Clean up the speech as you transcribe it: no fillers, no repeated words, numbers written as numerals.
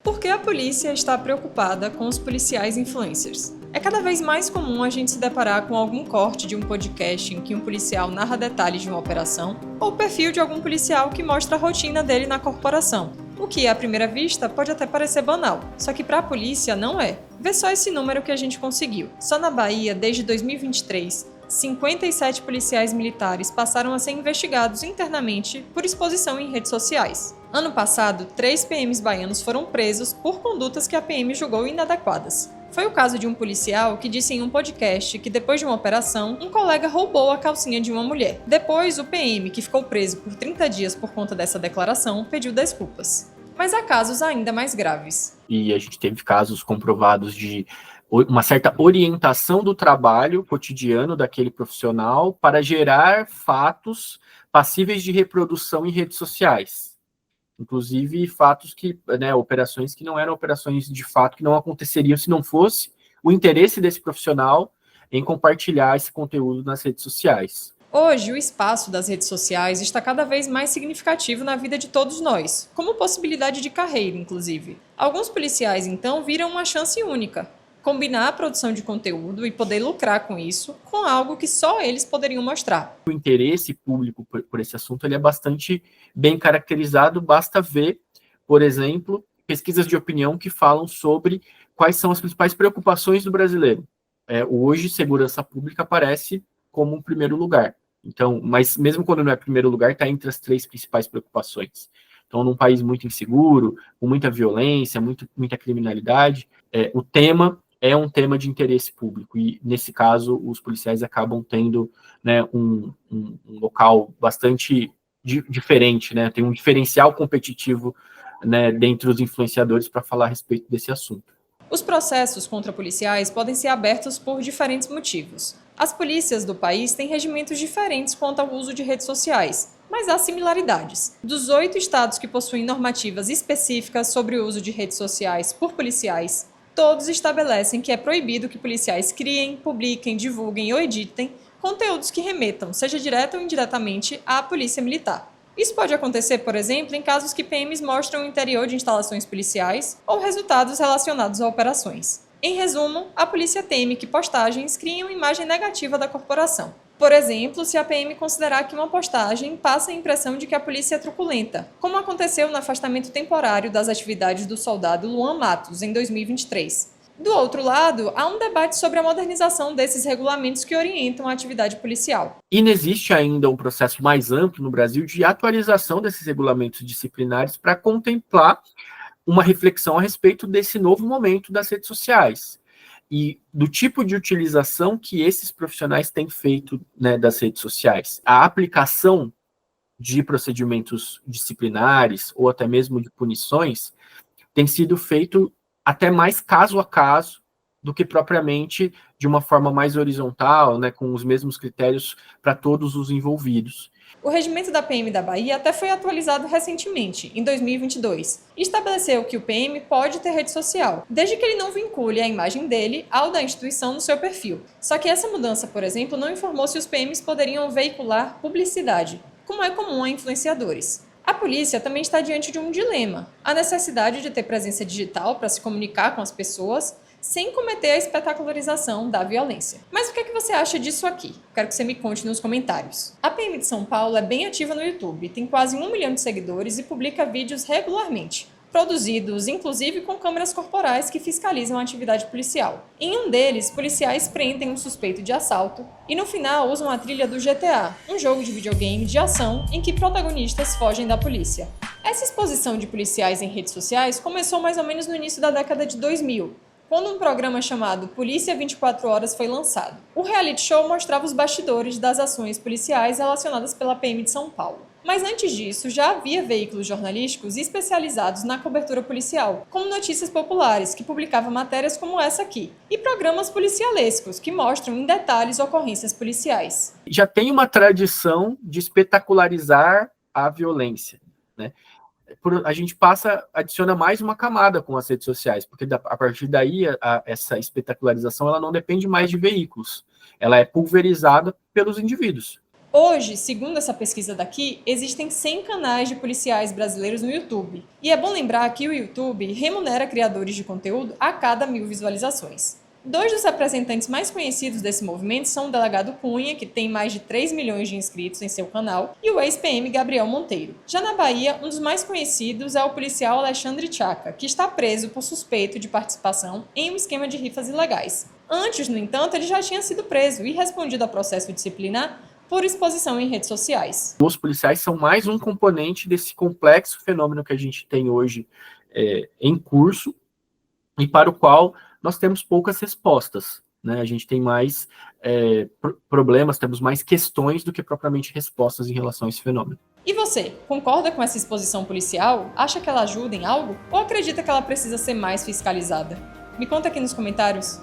Por que a polícia está preocupada com os policiais influencers? É cada vez mais comum a gente se deparar com algum corte de um podcast em que um policial narra detalhes de uma operação, ou o perfil de algum policial que mostra a rotina dele na corporação. O que, à primeira vista, pode até parecer banal, só que para a polícia não é. Vê só esse número que a gente conseguiu. Só na Bahia, desde 2023, 57 policiais militares passaram a ser investigados internamente por exposição em redes sociais. Ano passado, 3 PMs baianos foram presos por condutas que a PM julgou inadequadas. Foi o caso de um policial que disse em um podcast que depois de uma operação, um colega roubou a calcinha de uma mulher. Depois, o PM, que ficou preso por 30 dias por conta dessa declaração, pediu desculpas. Mas há casos ainda mais graves. E a gente teve casos comprovados de uma certa orientação do trabalho cotidiano daquele profissional para gerar fatos passíveis de reprodução em redes sociais. Inclusive fatos que, operações que não eram operações de fato, que não aconteceriam se não fosse o interesse desse profissional em compartilhar esse conteúdo nas redes sociais. Hoje, o espaço das redes sociais está cada vez mais significativo na vida de todos nós, como possibilidade de carreira, inclusive. Alguns policiais, então, viram uma chance única: combinar a produção de conteúdo e poder lucrar com isso, com algo que só eles poderiam mostrar. O interesse público por esse assunto ele é bastante bem caracterizado, basta ver, por exemplo, pesquisas de opinião que falam sobre quais são as principais preocupações do brasileiro. Hoje, segurança pública aparece como um primeiro lugar. Então, mas mesmo quando não é primeiro lugar, está entre as 3 principais preocupações. Então, num país muito inseguro, com muita violência, muita criminalidade, o tema é um tema de interesse público, e nesse caso os policiais acabam tendo, um local bastante diferente, tem um diferencial competitivo, dentre os influenciadores para falar a respeito desse assunto. Os processos contra policiais podem ser abertos por diferentes motivos. As polícias do país têm regimentos diferentes quanto ao uso de redes sociais, mas há similaridades. Dos 8 estados que possuem normativas específicas sobre o uso de redes sociais por policiais, todos estabelecem que é proibido que policiais criem, publiquem, divulguem ou editem conteúdos que remetam, seja direta ou indiretamente, à polícia militar. Isso pode acontecer, por exemplo, em casos que PMs mostram o interior de instalações policiais ou resultados relacionados a operações. Em resumo, a polícia teme que postagens criem uma imagem negativa da corporação. Por exemplo, se a PM considerar que uma postagem passa a impressão de que a polícia é truculenta, como aconteceu no afastamento temporário das atividades do soldado Luan Matos, em 2023. Do outro lado, há um debate sobre a modernização desses regulamentos que orientam a atividade policial. Inexiste ainda um processo mais amplo no Brasil de atualização desses regulamentos disciplinares para contemplar uma reflexão a respeito desse novo momento das redes sociais e do tipo de utilização que esses profissionais têm feito, das redes sociais. A aplicação de procedimentos disciplinares ou até mesmo de punições tem sido feito até mais caso a caso do que propriamente de uma forma mais horizontal, com os mesmos critérios para todos os envolvidos. O regimento da PM da Bahia até foi atualizado recentemente, em 2022, e estabeleceu que o PM pode ter rede social, desde que ele não vincule a imagem dele ao da instituição no seu perfil. Só que essa mudança, por exemplo, não informou se os PMs poderiam veicular publicidade, como é comum a influenciadores. A polícia também está diante de um dilema: a necessidade de ter presença digital para se comunicar com as pessoas, sem cometer a espetacularização da violência. Mas o que é que você acha disso aqui? Quero que você me conte nos comentários. A PM de São Paulo é bem ativa no YouTube, tem quase 1 milhão de seguidores e publica vídeos regularmente, produzidos inclusive com câmeras corporais que fiscalizam a atividade policial. Em um deles, policiais prendem um suspeito de assalto e no final usam a trilha do GTA, um jogo de videogame de ação em que protagonistas fogem da polícia. Essa exposição de policiais em redes sociais começou mais ou menos no início da década de 2000, quando um programa chamado Polícia 24 Horas foi lançado. O reality show mostrava os bastidores das ações policiais relacionadas pela PM de São Paulo. Mas antes disso, já havia veículos jornalísticos especializados na cobertura policial, como Notícias Populares, que publicava matérias como essa aqui, e programas policialescos, que mostram em detalhes ocorrências policiais. Já tem uma tradição de espetacularizar a violência, A gente adiciona mais uma camada com as redes sociais, porque a partir daí essa espetacularização ela não depende mais de veículos, ela é pulverizada pelos indivíduos. Hoje, segundo essa pesquisa daqui, existem 100 canais de policiais brasileiros no YouTube. E é bom lembrar que o YouTube remunera criadores de conteúdo a cada 1.000 visualizações. 2 dos representantes mais conhecidos desse movimento são o delegado Cunha, que tem mais de 3 milhões de inscritos em seu canal, e o ex-PM Gabriel Monteiro. Já na Bahia, um dos mais conhecidos é o policial Alexandre Tchaca, que está preso por suspeito de participação em um esquema de rifas ilegais. Antes, no entanto, ele já tinha sido preso e respondido a processo disciplinar por exposição em redes sociais. Os policiais são mais um componente desse complexo fenômeno que a gente tem hoje em curso e para o qual nós temos poucas respostas, né? A gente tem mais problemas, temos mais questões do que propriamente respostas em relação a esse fenômeno. E você, concorda com essa exposição policial? Acha que ela ajuda em algo? Ou acredita que ela precisa ser mais fiscalizada? Me conta aqui nos comentários.